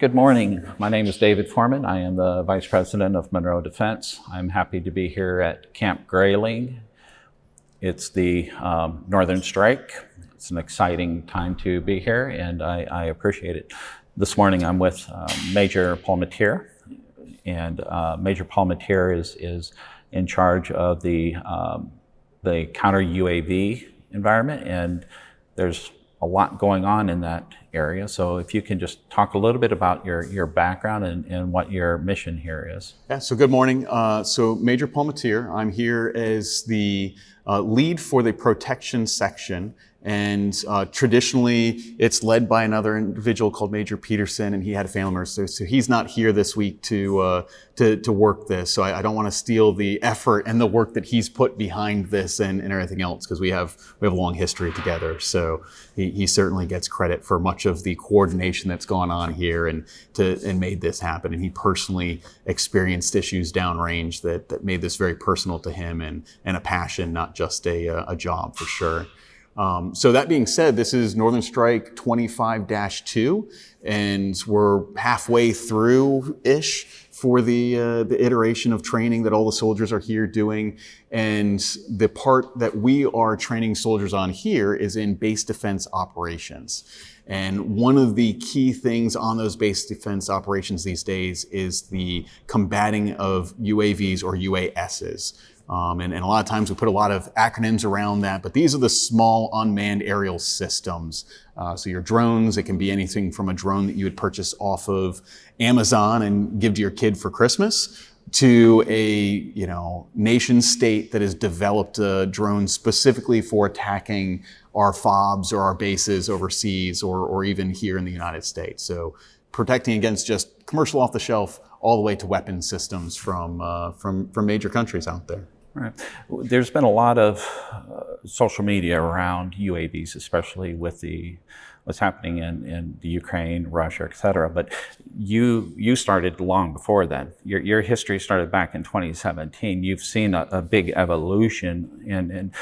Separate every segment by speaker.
Speaker 1: Good morning. My name is David Foreman. I am the Vice President of Munro Defense. I'm happy to be here at Camp Grayling. It's the Northern Strike. It's an exciting time to be here, and I appreciate it. This morning I'm with Major Paul Mateer, and Major Paul Mateer is in charge of the counter UAV environment, and there's a lot going on in that area. So if you can just talk a little bit about your background and what your mission here is.
Speaker 2: Yeah, so good morning. So Major Paul Mateer, I'm here as the lead for the protection section. And traditionally, it's led by another individual called Major Peterson, and he had a family member, so he's not here this week to work this. So I don't want to steal the effort and the work that he's put behind this and everything else, because we have a long history together. So he certainly gets credit for much of the coordination that's gone on here and made this happen. And he personally experienced issues downrange that made this very personal to him and a passion, not just a job for sure. So that being said, this is Northern Strike 25-2, and we're halfway through-ish for the iteration of training that all the soldiers are here doing. And the part that we are training soldiers on here is in base defense operations. And one of the key things on those base defense operations these days is the combating of UAVs or UASs. And a lot of times we put a lot of acronyms around that, but these are the small unmanned aerial systems. So your drones, it can be anything from a drone that you would purchase off of Amazon and give to your kid for Christmas, to a nation state that has developed a drone specifically for attacking our FOBs or our bases overseas or even here in the United States. So protecting against just commercial off the shelf all the way to weapon systems from major countries out there.
Speaker 1: Right. There's been a lot of social media around UAVs, especially with what's happening in the Ukraine, Russia, et cetera. But you started long before then. Your history started back in 2017. You've seen a big evolution, and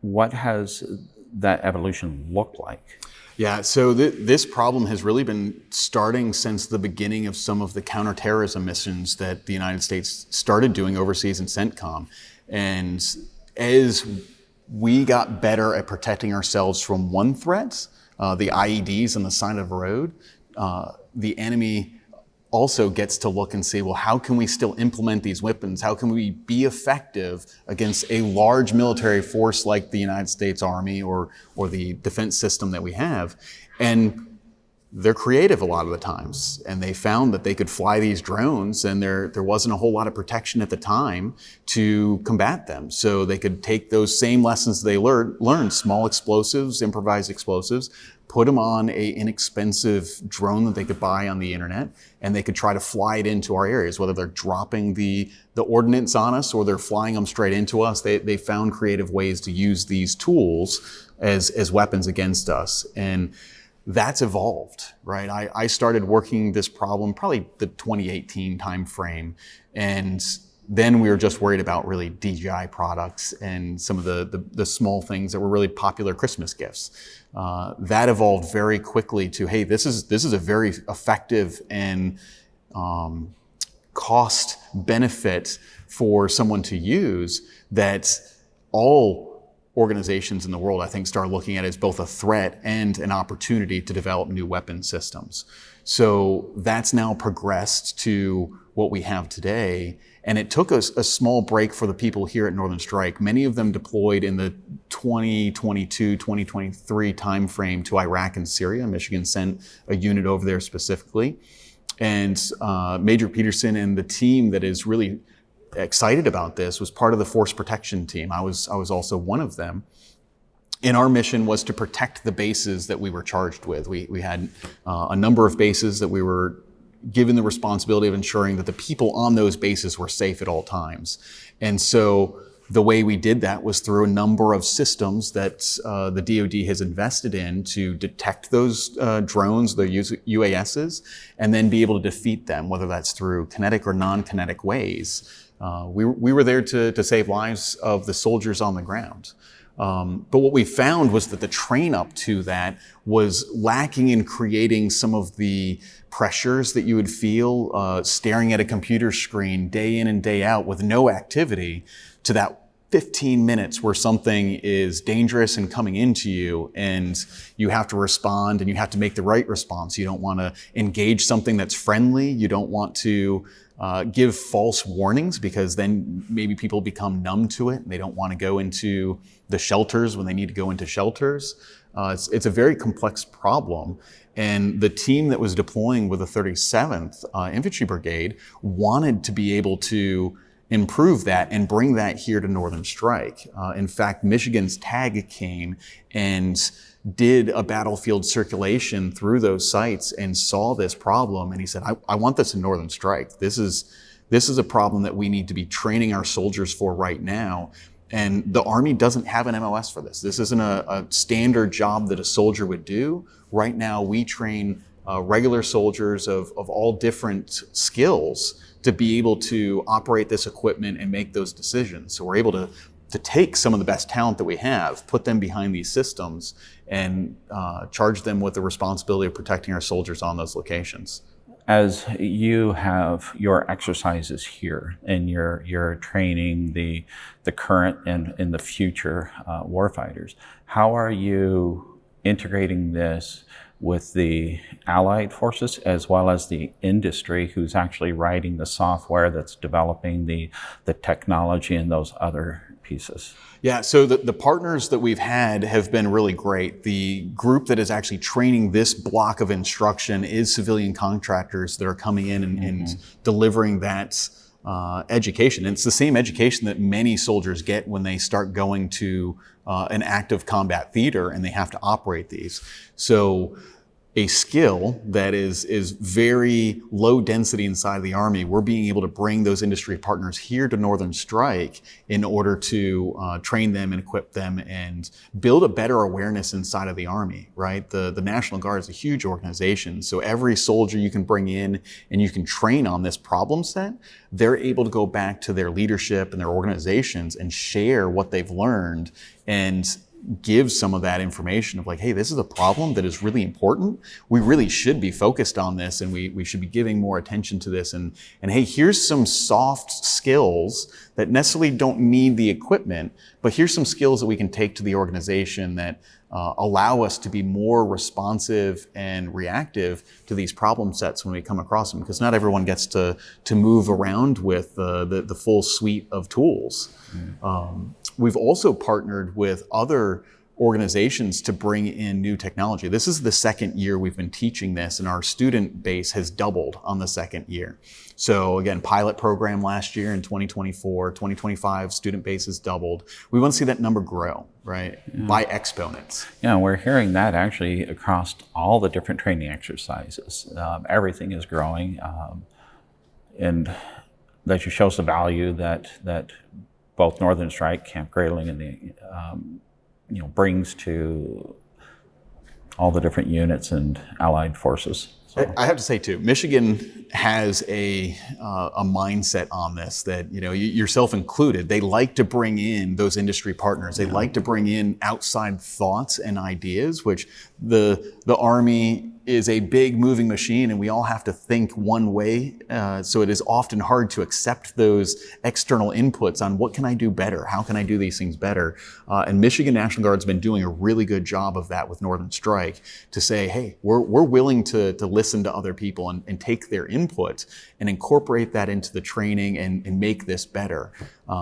Speaker 1: what has that evolution looked like?
Speaker 2: Yeah, so this problem has really been starting since the beginning of some of the counterterrorism missions that the United States started doing overseas in CENTCOM. And as we got better at protecting ourselves from one threat, the IEDs on the side of the road, the enemy also gets to look and see, well, how can we still implement these weapons? How can we be effective against a large military force like the United States Army or the defense system that we have? And they're creative a lot of the times. And they found that they could fly these drones, and there wasn't a whole lot of protection at the time to combat them. So they could take those same lessons they learned, small explosives, improvised explosives, put them on a inexpensive drone that they could buy on the internet, and they could try to fly it into our areas, whether they're dropping the ordnance on us or they're flying them straight into us. They found creative ways to use these tools as weapons against us. And that's evolved, right? I started working this problem probably the 2018 timeframe, and then we were just worried about really DJI products and some of the small things that were really popular Christmas gifts. That evolved very quickly to, hey, this is a very effective and cost benefit for someone to use that all organizations in the world, I think, start looking at it as both a threat and an opportunity to develop new weapon systems. So that's now progressed to what we have today. And it took us a small break for the people here at Northern Strike. Many of them deployed in the 2022, 2023 timeframe to Iraq and Syria. Michigan sent a unit over there specifically. And Major Peterson and the team that is really excited about this was part of the force protection team. I was also one of them. And our mission was to protect the bases that we were charged with. We had a number of bases that we were given the responsibility of ensuring that the people on those bases were safe at all times. And so the way we did that was through a number of systems that the DoD has invested in to detect those drones, the UASs, and then be able to defeat them, whether that's through kinetic or non-kinetic ways. We were there to save lives of the soldiers on the ground. But what we found was that the train up to that was lacking in creating some of the pressures that you would feel staring at a computer screen day in and day out with no activity, to that 15 minutes where something is dangerous and coming into you, and you have to respond, and you have to make the right response. You don't want to engage something that's friendly. You don't want to give false warnings, because then maybe people become numb to it and they don't want to go into the shelters when they need to go into shelters. It's a very complex problem. And the team that was deploying with the 37th Infantry Brigade wanted to be able to improve that and bring that here to Northern Strike. In fact, Michigan's TAG came and did a battlefield circulation through those sites and saw this problem. And he said, I want this in Northern Strike. This is a problem that we need to be training our soldiers for right now. And the Army doesn't have an MOS for this. This isn't a standard job that a soldier would do. Right now, we train regular soldiers of all different skills to be able to operate this equipment and make those decisions. So we're able to take some of the best talent that we have, put them behind these systems, and charge them with the responsibility of protecting our soldiers on those locations.
Speaker 1: As you have your exercises here and you're training the current and in the future warfighters, how are you integrating this with the allied forces as well as the industry who's actually writing the software that's developing the technology and those other pieces?
Speaker 2: Yeah, so the partners that we've had have been really great. The group that is actually training this block of instruction is civilian contractors that are coming in and delivering that education. And it's the same education that many soldiers get when they start going to an active combat theater and they have to operate these. So a skill that is very low density inside of the Army, we're being able to bring those industry partners here to Northern Strike in order to train them and equip them and build a better awareness inside of the Army, right? The National Guard is a huge organization, so every soldier you can bring in and you can train on this problem set, they're able to go back to their leadership and their organizations and share what they've learned and give some of that information of like, hey, this is a problem that is really important. We really should be focused on this, and we should be giving more attention to this. And hey, here's some soft skills that necessarily don't need the equipment, but here's some skills that we can take to the organization that allow us to be more responsive and reactive to these problem sets when we come across them, because not everyone gets to move around with the full suite of tools. We've also partnered with other organizations to bring in new technology. This is the second year we've been teaching this, and our student base has doubled on the second year. So again, pilot program last year in 2024, 2025, student base has doubled. We want to see that number grow, right? Yeah. By exponents.
Speaker 1: Yeah, we're hearing that actually across all the different training exercises. Everything is growing, and that just shows the value that both Northern Strike, Camp Grayling, and the brings to all the different units and allied forces. So.
Speaker 2: I have to say too, Michigan has a mindset on this that, yourself included, they like to bring in those industry partners. They like to bring in outside thoughts and ideas, which the Army is a big moving machine, and we all have to think one way. So it is often hard to accept those external inputs on what can I do better? How can I do these things better? And Michigan National Guard's been doing a really good job of that with Northern Strike to say, hey, we're willing to listen to other people and take their input and incorporate that into the training and make this better.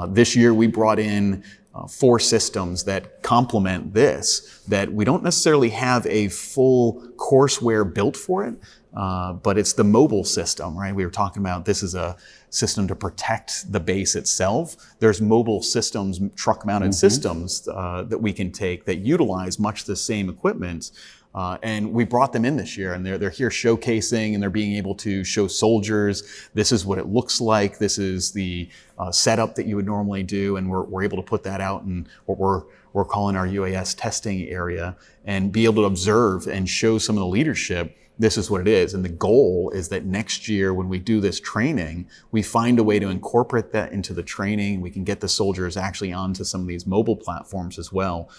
Speaker 2: This year we brought in 4 systems that complement this, that we don't necessarily have a full courseware built for it, but it's the mobile system, right? We were talking about this is a system to protect the base itself. There's mobile systems, truck-mounted systems that we can take that utilize much the same equipment. And we brought them in this year, and they're here showcasing, and they're being able to show soldiers, this is what it looks like, this is the setup that you would normally do, and we're able to put that out in what we're calling our UAS testing area, and be able to observe and show some of the leadership this is what it is. And the goal is that next year when we do this training, we find a way to incorporate that into the training. We can get the soldiers actually onto some of these mobile platforms as well,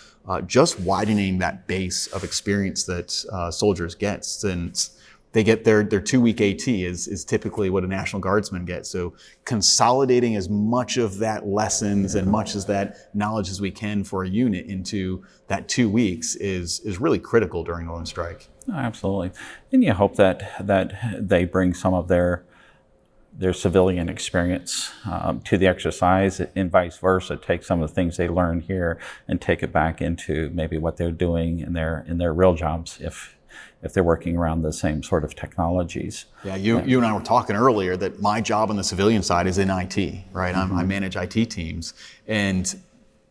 Speaker 2: just widening that base of experience that soldiers get, since they get their 2-week AT is typically what a National Guardsman gets. So consolidating as much of that lessons and much as that knowledge as we can for a unit into that 2 weeks is really critical during Northern Strike.
Speaker 1: Absolutely. And you hope that they bring some of their civilian experience to the exercise, and vice versa. Take some of the things they learn here and take it back into maybe what they're doing in their real jobs, if they're working around the same sort of technologies.
Speaker 2: Yeah, you and I were talking earlier that my job on the civilian side is in IT, right? I manage IT teams, and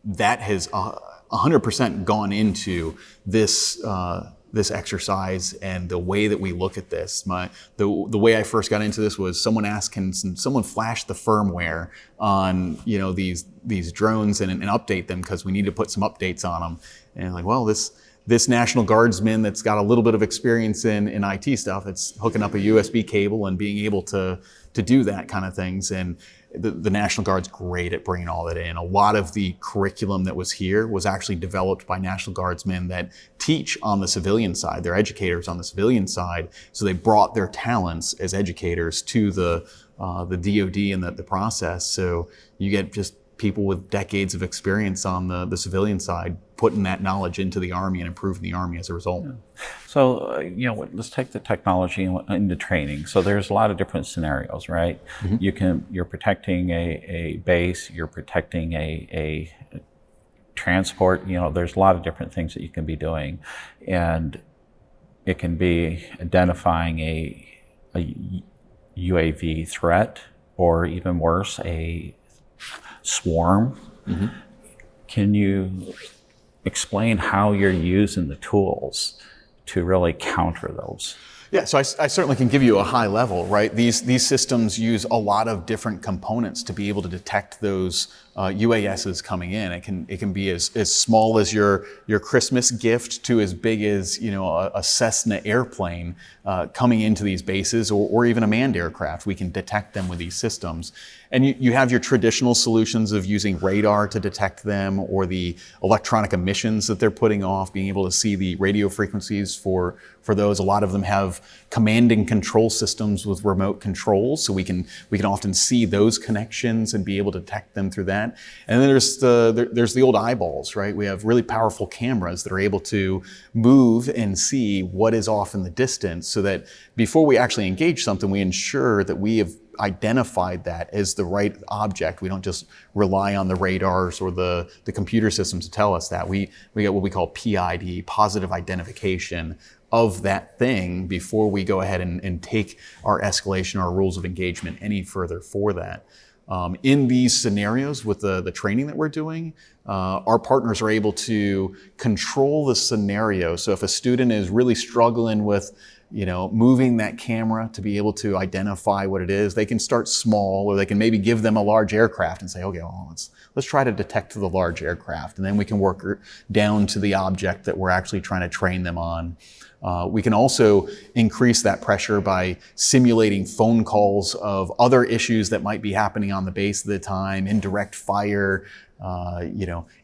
Speaker 2: that has 100% gone into this this exercise and the way that we look at this. The way I first got into this was someone asked, can someone flash the firmware on these drones and update them, because we need to put some updates on them. And like, well, this National Guardsman that's got a little bit of experience in IT stuff, it's hooking up a USB cable and being able to do that kind of things. And the National Guard's great at bringing all that in. A lot of the curriculum that was here was actually developed by National Guardsmen that teach on the civilian side. They're educators on the civilian side, so they brought their talents as educators to the DoD and the process. So you get just people with decades of experience on the civilian side putting that knowledge into the Army and improving the Army as a result. Yeah.
Speaker 1: So, let's take the technology into training. So there's a lot of different scenarios, right? Mm-hmm. You're protecting a base, you're protecting a transport, there's a lot of different things that you can be doing. And it can be identifying a UAV threat, or even worse, a swarm. Mm-hmm. Can you explain how you're using the tools to really counter those?
Speaker 2: Yeah, so I certainly can give you a high level, right? These systems use a lot of different components to be able to detect those UASs coming in. It can be as small as your Christmas gift to as big as a Cessna airplane coming into these bases, or even a manned aircraft. We can detect them with these systems. And you have your traditional solutions of using radar to detect them, or the electronic emissions that they're putting off, being able to see the radio frequencies for those. A lot of them have command and control systems with remote controls, so we can often see those connections and be able to detect them through that. And then there's the old eyeballs, right? We have really powerful cameras that are able to move and see what is off in the distance, so that before we actually engage something, we ensure that we have identified that as the right object. We don't just rely on the radars or the computer systems to tell us that. We get what we call PID, positive identification of that thing, before we go ahead and take our escalation, our rules of engagement any further for that. In these scenarios with the training that we're doing, our partners are able to control the scenario. So if a student is really struggling with moving that camera to be able to identify what it is, they can start small, or they can maybe give them a large aircraft and say, okay, well, let's try to detect the large aircraft, and then we can work down to the object that we're actually trying to train them on. We can also increase that pressure by simulating phone calls of other issues that might be happening on the base at the time, indirect fire,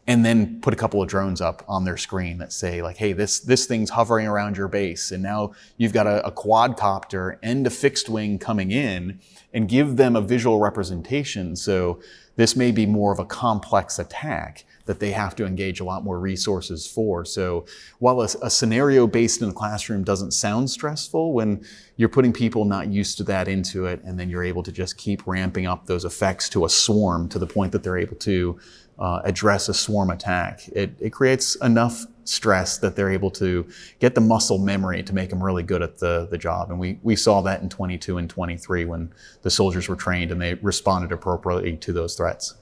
Speaker 2: and then put a couple of drones up on their screen that say, like, hey, this thing's hovering around your base, and now you've got a quadcopter and a fixed wing coming in, and give them a visual representation. So this may be more of a complex attack that they have to engage a lot more resources for. So while a scenario based in the classroom doesn't sound stressful, when you're putting people not used to that into it, and then you're able to just keep ramping up those effects to a swarm, to the point that they're able to address a swarm attack, it creates enough stress that they're able to get the muscle memory to make them really good at the job. And we saw that in 22 and 23 when the soldiers were trained and they responded appropriately to those threats.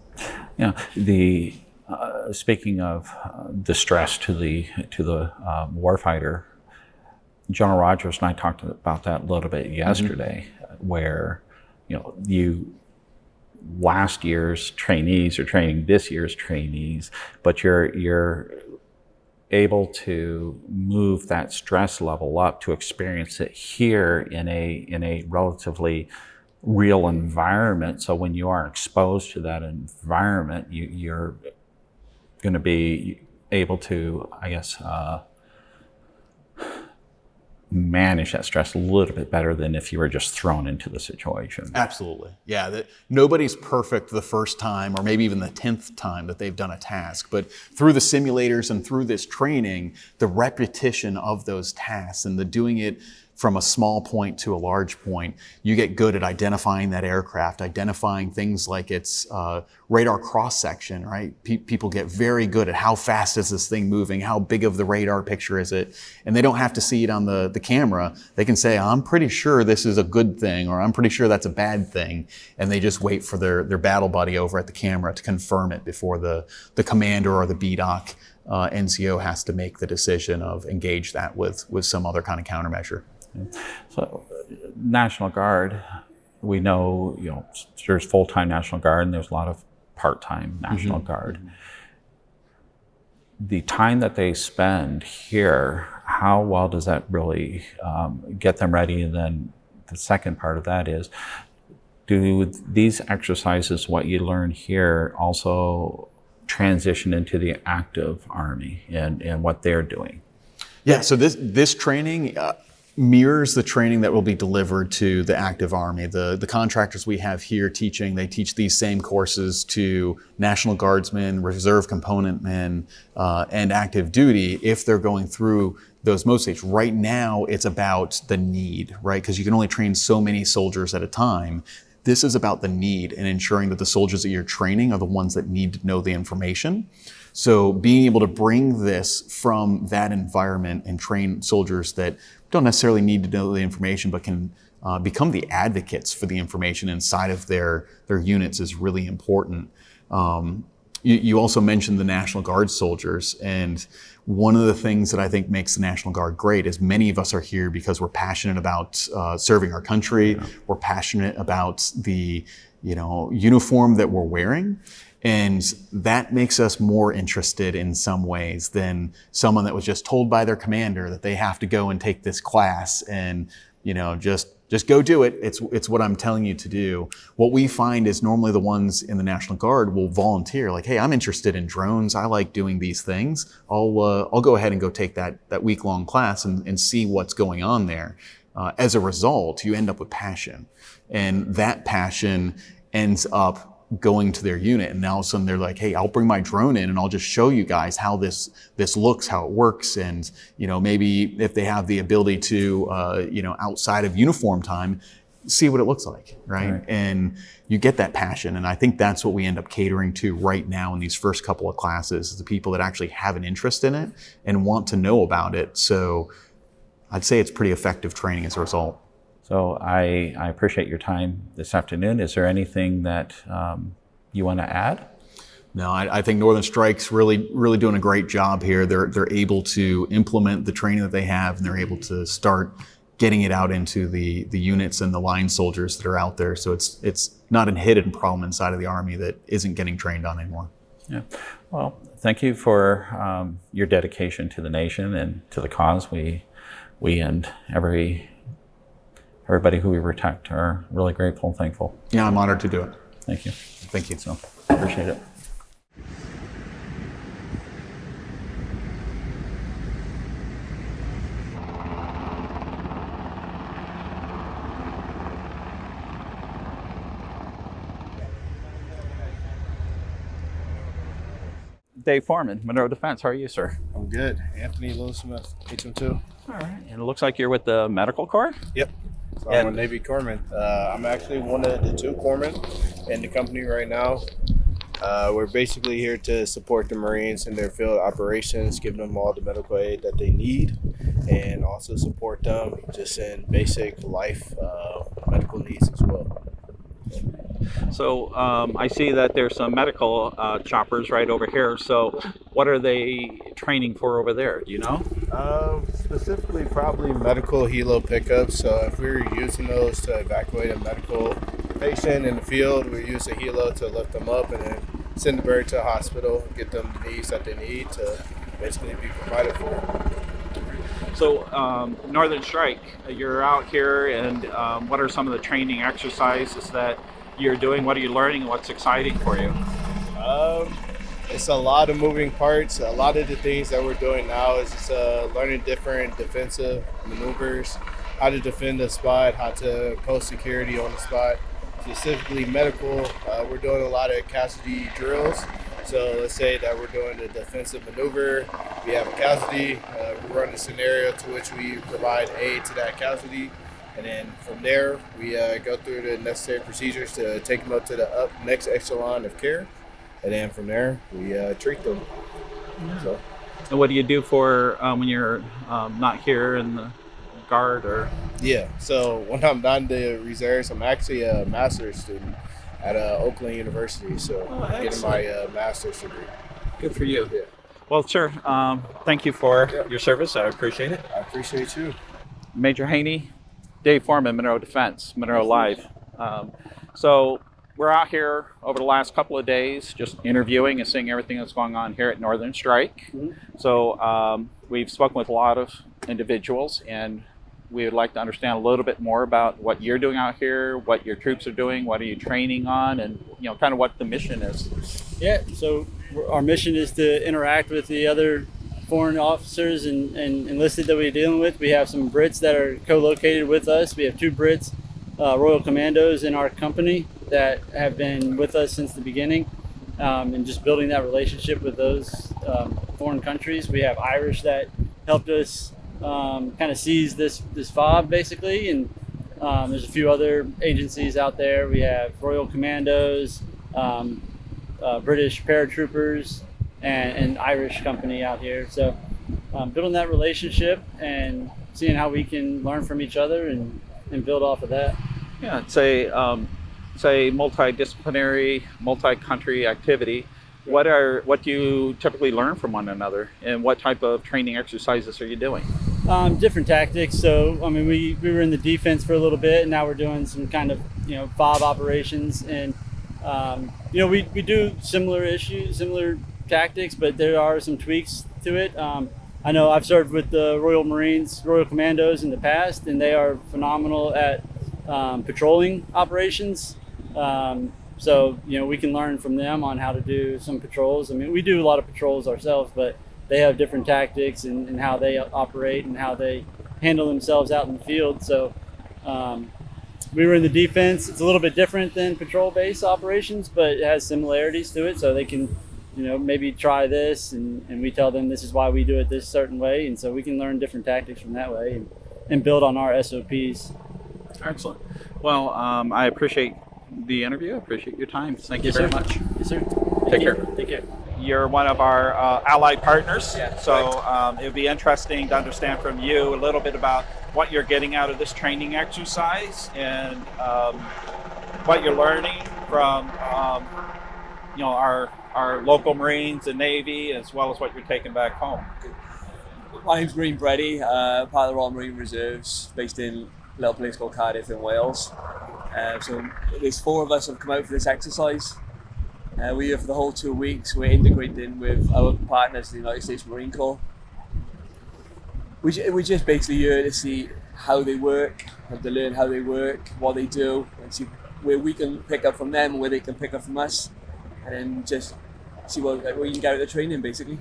Speaker 1: Yeah, speaking of the stress to the warfighter, General Rogers and I talked about that a little bit yesterday, where last year's trainees are training this year's trainees, but you're able to move that stress level up to experience it here in a relatively real environment. So when you are exposed to that environment, you're going to be able to, I guess, manage that stress a little bit better than if you were just thrown into the situation.
Speaker 2: Absolutely. Yeah, nobody's perfect the first time or maybe even the 10th time that they've done a task. But through the simulators and through this training, the repetition of those tasks and the doing it from a small point to a large point, you get good at identifying that aircraft, identifying things like its radar cross-section, right? People get very good at how fast is this thing moving, how big of the radar picture is it, and they don't have to see it on the camera. They can say, I'm pretty sure this is a good thing, or I'm pretty sure that's a bad thing, and they just wait for their battle buddy over at the camera to confirm it before the commander or the BDOC NCO has to make the decision of engage that with some other kind of countermeasure.
Speaker 1: So, National Guard, we know, there's full-time National Guard and there's a lot of part-time National Guard. The time that they spend here, how well does that really get them ready? And then the second part of that is, do these exercises, what you learn here, also transition into the active Army and what they're doing?
Speaker 2: Yeah, so this training mirrors the training that will be delivered to the active Army. The contractors we have here they teach these same courses to National Guardsmen, Reserve Component men, and active duty if they're going through those mode states. Right now, it's about the need, right? Because you can only train so many soldiers at a time. This is about the need and ensuring that the soldiers that you're training are the ones that need to know the information. So being able to bring this from that environment and train soldiers that don't necessarily need to know the information, but can become the advocates for the information inside of their units is really important. You also mentioned the National Guard soldiers, and one of the things that I think makes the National Guard great is many of us are here because we're passionate about serving our country. Yeah. We're passionate about the uniform that we're wearing. And that makes us more interested in some ways than someone that was just told by their commander that they have to go and take this class and, just go do it. It's what I'm telling you to do. What we find is normally the ones in the National Guard will volunteer, like, hey, I'm interested in drones. I like doing these things. I'll go ahead and go take that week-long class and see what's going on there. As a result, you end up with passion. And that passion ends up going to their unit, and now all of a sudden they're like, hey, I'll bring my drone in and I'll just show you guys how this looks, how it works, and maybe if they have the ability to outside of uniform time, see what it looks like, right? And you get that passion, and I think that's what we end up catering to right now in these first couple of classes, is the people that actually have an interest in it and want to know about it. So I'd say it's pretty effective training as a result.
Speaker 1: So I appreciate your time this afternoon. Is there anything that you want to add?
Speaker 2: No, I think Northern Strike's really doing a great job here. They're able to implement the training that they have, and they're able to start getting it out into the units and the line soldiers that are out there. So it's not a hidden problem inside of the Army that isn't getting trained on anymore.
Speaker 1: Yeah. Well, thank you for your dedication to the nation and to the cause. We and everybody who we protect are really grateful and thankful.
Speaker 2: Yeah, I'm honored to do it.
Speaker 1: Thank you.
Speaker 2: Thank you.
Speaker 1: So, appreciate it. Dave Foreman, Munro Defense. How are you, sir?
Speaker 3: I'm good. Anthony Lewis Smith, HM2.
Speaker 1: All right. And it looks like you're with the Medical Corps?
Speaker 3: Yep. So I'm a Navy corpsman. I'm actually one of the two corpsmen in the company right now. We're basically here to support the Marines in their field operations, give them all the medical aid that they need, and also support them just in basic life medical needs as well.
Speaker 1: So I see that there's some medical choppers right over here. So what are they training for over there? Do you know?
Speaker 3: Specifically, probably medical helo pickups. So if we're using those to evacuate a medical patient in the field, we use a helo to lift them up and then send the bird to a hospital, get them the needs that they need to basically be provided for.
Speaker 1: So, Northern Strike, you're out here, and what are some of the training exercises that you're doing? What are you learning? What's exciting for you?
Speaker 3: It's a lot of moving parts. A lot of the things that we're doing now is just learning different defensive maneuvers, how to defend the spot, how to post security on the spot. Specifically medical, we're doing a lot of casualty drills. So let's say that we're doing a defensive maneuver, we have a casualty, we run a scenario to which we provide aid to that casualty, and then from there we go through the necessary procedures to take them up to the next echelon of care, and then from there we treat them. So.
Speaker 1: And what do you do for when you're not here in the Guard or?
Speaker 3: Yeah, so when I'm not in the reserves, I'm actually a master's student at Oakland University, so I'm getting my master's degree.
Speaker 1: Good for you.
Speaker 3: Yeah.
Speaker 1: Well, sir, thank you for your service. I appreciate it.
Speaker 3: I appreciate you.
Speaker 1: Major Haney, Dave Foreman, Munro Defense, Munro Live. So we're out here over the last couple of days just interviewing and seeing everything that's going on here at Northern Strike. So we've spoken with a lot of individuals, and we would like to understand a little bit more about what you're doing out here, what your troops are doing, what are you training on, and kind of what the mission is.
Speaker 4: Yeah, so our mission is to interact with the other foreign officers and enlisted that we're dealing with. We have some Brits that are co-located with us. We have 2 Brits, Royal Commandos in our company that have been with us since the beginning, and just building that relationship with those foreign countries. We have Irish that helped us kind of seize this fob basically, and there's a few other agencies out there. We have Royal Commandos, British paratroopers, and Irish company out here. So building that relationship and seeing how we can learn from each other and build off of that.
Speaker 1: Yeah, it's a multidisciplinary, multi-country activity. What do you typically learn from one another, and what type of training exercises are you doing?
Speaker 4: Different tactics. So, I mean, we were in the defense for a little bit, and now we're doing some kind of, FOB operations. And, we do similar tactics, but there are some tweaks to it. I know I've served with the Royal Marines, Royal Commandos in the past, and they are phenomenal at patrolling operations. So, we can learn from them on how to do some patrols. I mean, we do a lot of patrols ourselves, but they have different tactics and how they operate and how they handle themselves out in the field. So we were in the defense. It's a little bit different than patrol-based operations, but it has similarities to it. So they can, maybe try this, and we tell them this is why we do it this certain way. And so we can learn different tactics from that way and build on our SOPs.
Speaker 1: Excellent. Well, I appreciate the interview. I appreciate your time. Thank you very much.
Speaker 4: Yes, sir.
Speaker 1: Take care.
Speaker 4: Take care.
Speaker 1: You're one of our allied partners,
Speaker 4: Yeah,
Speaker 1: so it would be interesting to understand from you a little bit about what you're getting out of this training exercise and what you're learning from our local Marines and Navy, as well as what you're taking back home.
Speaker 5: My name's Green Brady, part of the Royal Marine Reserves, based in a little place called Cardiff in Wales. So there's 4 of us have come out for this exercise. We're here for the whole 2 weeks. We're integrating with our partners, the United States Marine Corps. We're just basically here to see how they work, and to learn how they work, what they do, and see where we can pick up from them and where they can pick up from us, and then just see what we can get out of the training, basically.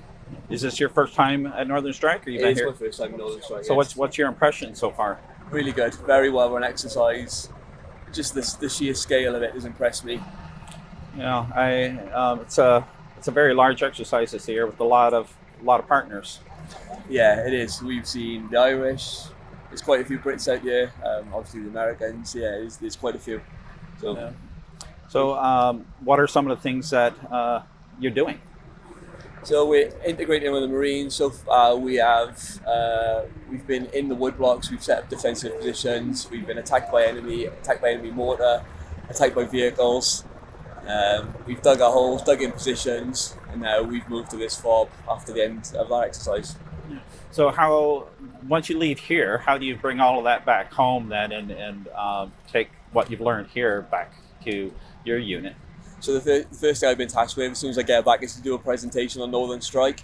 Speaker 1: Is this your first time at Northern Strike, or you've been
Speaker 5: It's
Speaker 1: here?
Speaker 5: my first time in Northern Strike.
Speaker 1: So
Speaker 5: yes.
Speaker 1: what's your impression so far?
Speaker 5: Really good, very well run exercise. Just the sheer scale of it has impressed me.
Speaker 1: It's a very large exercise this year with a lot of partners.
Speaker 5: Yeah, it is. We've seen the Irish. There's quite a few Brits out there. Obviously the Americans. Yeah, there's quite a few. So,
Speaker 1: Yeah. So what are some of the things that you're doing?
Speaker 5: So we're integrating with the Marines. So far we've been in the woodblocks. We've set up defensive positions. We've been attacked by enemy mortar, attacked by vehicles. We've dug our holes, dug in positions, and now we've moved to this fob after the end of our exercise.
Speaker 1: So once you leave here, how do you bring all of that back home then and take what you've learned here back to your unit?
Speaker 5: So the first thing I've been tasked with as soon as I get back is to do a presentation on Northern Strike.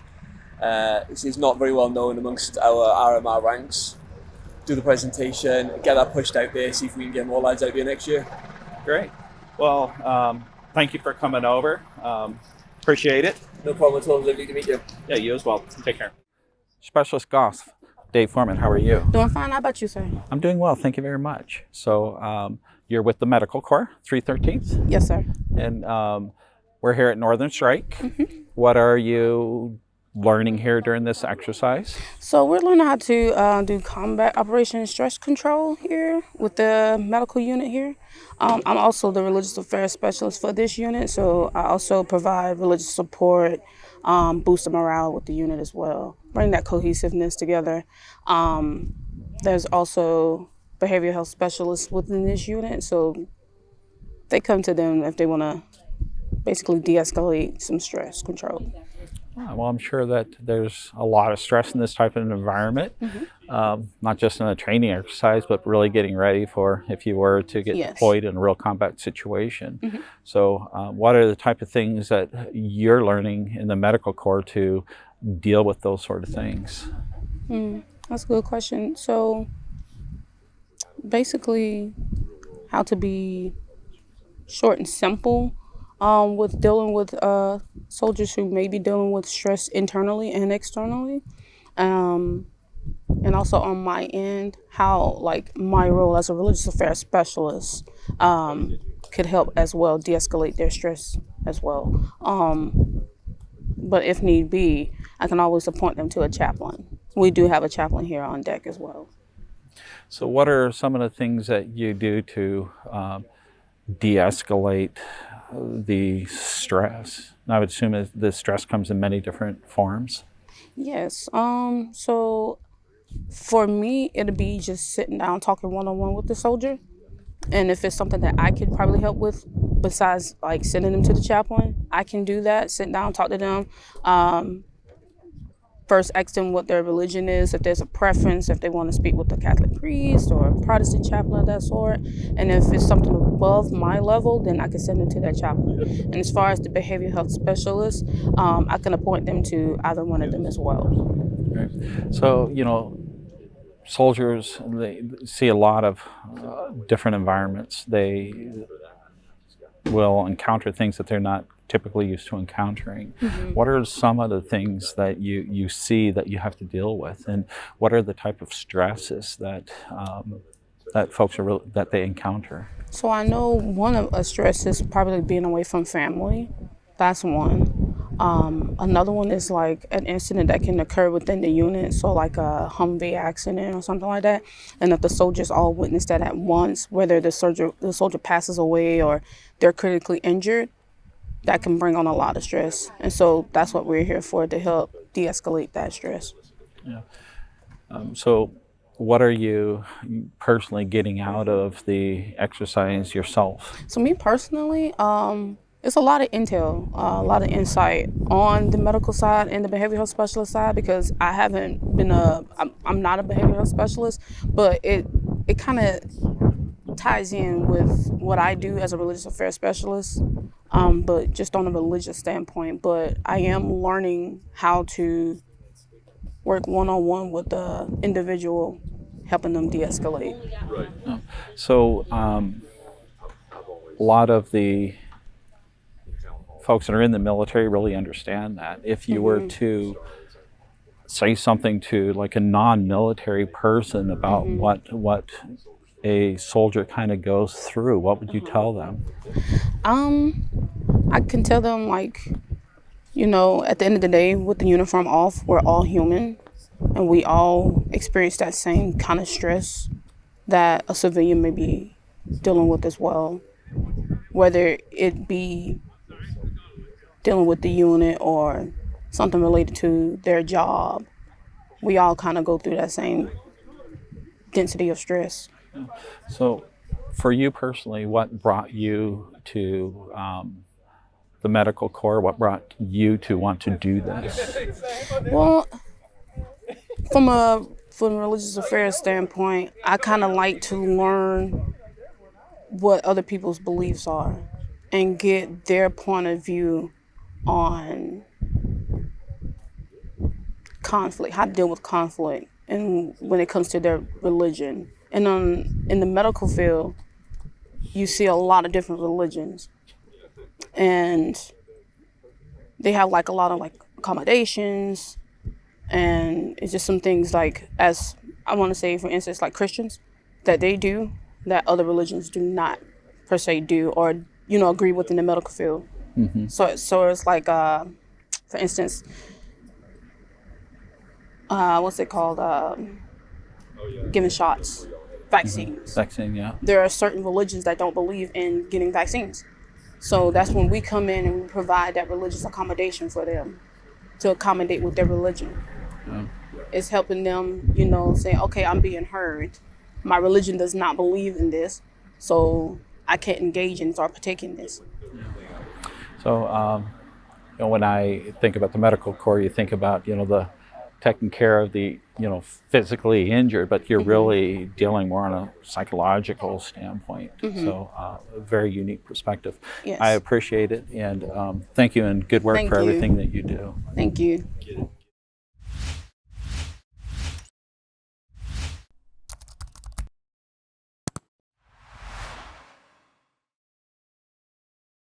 Speaker 5: This is not very well known amongst our RMR ranks. Do the presentation, get that pushed out there, see if we can get more lads out here next year.
Speaker 1: Great. Well, thank you for coming over. Appreciate it.
Speaker 5: No problem at all. Lovely to meet you.
Speaker 1: Yeah, you as well. Take care. Specialist Goss, Dave Foreman, how are you?
Speaker 6: Doing fine. How about you, sir?
Speaker 1: I'm doing well, thank you very much. So you're with the Medical Corps, 313th,
Speaker 6: Yes, sir.
Speaker 1: and we're here at Northern Strike. What are you learning here during this exercise?
Speaker 6: So we're learning how to do combat operation stress control here with the medical unit here. I'm also the religious affairs specialist for this unit, so I also provide religious support, boost the morale with the unit as well, bring that cohesiveness together. There's also behavioral health specialists within this unit, so they come to them if they want to basically de-escalate some stress control.
Speaker 1: Well, I'm sure that there's a lot of stress in this type of environment, not just in a training exercise, but really getting ready for if you were to get
Speaker 6: Yes.
Speaker 1: deployed in a real combat situation. So what are the type of things that you're learning in the Medical Corps to deal with those sort of things?
Speaker 6: That's a good question. So basically, how to be short and simple with dealing with soldiers who may be dealing with stress internally and externally. And also on my end, how like my role as a religious affairs specialist could help as well de-escalate their stress as well. But if need be, I can always appoint them to a chaplain. We do have a chaplain here on deck as well.
Speaker 1: So what are some of the things that you do to de-escalate the stress? I would assume that the stress comes in many different forms.
Speaker 6: Yes. So for me, it'll be just sitting down, talking one-on-one with the soldier. And if it's something that I could probably help with, besides like sending them to the chaplain, I can do that. Sit down, talk to them. First, ask them what their religion is, if there's a preference, if they want to speak with a Catholic priest or a Protestant chaplain of that sort. And if it's something above my level, then I can send them to that chaplain. And as far as the behavioral health specialist, I can appoint them to either one of them as well.
Speaker 1: Right. So, you know, soldiers, they see a lot of different environments. They will encounter things that they're not typically used to encountering. What are some of the things that you see that you have to deal with, and what are the type of stresses that that folks are that they encounter?
Speaker 6: So I know one of a stress is probably being away from family. That's one. Another one is like an incident that can occur within the unit, so like a Humvee accident or something like that. And if the soldiers all witness that at once, whether the soldier passes away or they're critically injured, that can bring on a lot of stress. And so that's what we're here for, to help de-escalate that stress.
Speaker 1: Yeah. So what are you personally getting out of the exercise yourself?
Speaker 6: So me personally, it's a lot of intel, a lot of insight on the medical side and the behavioral health specialist side, because I haven't been I'm not a behavioral health specialist, but it kind of ties in with what I do as a religious affairs specialist, but just on a religious standpoint. But I am learning how to work one-on-one with the individual, helping them de-escalate.
Speaker 1: Right. So a lot of the folks that are in the military really understand that. If you were to say something to like a non-military person about what a soldier kind of goes through, what would you tell them?
Speaker 6: I can tell them, like, you know, at the end of the day, with the uniform off, we're all human, and we all experience that same kind of stress that a civilian may be dealing with as well, whether it be dealing with the unit or something related to their job. We all kind of go through that same density of stress.
Speaker 1: So for you personally, what brought you to the Medical Corps? What brought you to want to do this?
Speaker 6: Well, from a religious affairs standpoint, I kind of like to learn what other people's beliefs are and get their point of view on conflict, how to deal with conflict, and when it comes to their religion. And in the medical field, you see a lot of different religions, and they have like a lot of like accommodations, and it's just some things like, as I want to say, for instance, like Christians, that they do that other religions do not per se do, or agree with in the medical field. So it's like, for instance, what's it called? Giving shots, vaccines.
Speaker 1: Vaccine, yeah.
Speaker 6: There are certain religions that don't believe in getting vaccines. So that's when we come in and we provide that religious accommodation for them to accommodate with their religion. It's helping them, saying, okay, I'm being heard. My religion does not believe in this, so I can't engage in this or partake in this.
Speaker 1: So, when I think about the medical corps, you think about, the taking care of the, physically injured, but you're really dealing more on a psychological standpoint. So, a very unique perspective.
Speaker 6: Yes.
Speaker 1: I appreciate it, and thank you, and good work
Speaker 6: Thank
Speaker 1: for
Speaker 6: you.
Speaker 1: everything that you do.
Speaker 6: Thank you.